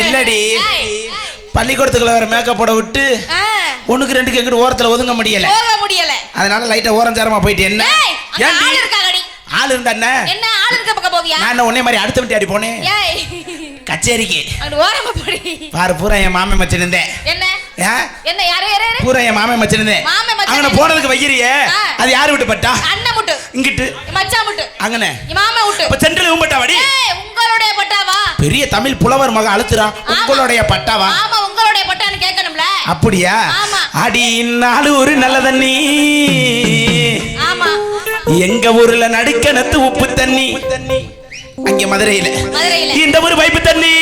இல்லடி பள்ளிக்கூடத்துக்குள்ள வேற மேக்கப் போட விட்டு ஒண்ணுக்கு ரெண்டுக்கு எங்கிட்ட ஓரத்துல ஒதுங்க முடியல அதனால லைட்டா ஓரஞ்சாரமா போயிட்டு என்ன ஆள் இருந்தா என்ன ஆள் இருக்க பக்கம் போவியா நான் உன்னை மாதிரி அடுத்த விட்டு அடி போனேன் கச்சேரிக்கு பாரு பூரா என் மாமே மச்சன் இருந்தேன் என்ன யாரு பூரா என் மாமே மச்சன் இருந்தேன் அங்கன போனதுக்கு வைக்கிறியே அது யாரு விட்டு பட்டா அண்ணன் முட்டு இங்கிட்டு மச்சான் முட்டு அங்கனே மாமா விட்டு இப்ப சென்ட்ரல் உம்பட்டாவாடி உங்களுடைய பட்டாவா பெரிய தமிழ் புலவர் மக அழுத்துறா உங்களுடைய பட்டாவா ஆமா உங்களுடைய பட்டான்னு கேட்கணும்ல அப்படியா அடி நாலு ஒரு நல்ல தண்ணி ஆமா எங்க ஊர்ல நடுக்கணத்து உப்பு தண்ணி அங்க மதுரையில இந்த ஒரு பைப்பு தண்ணி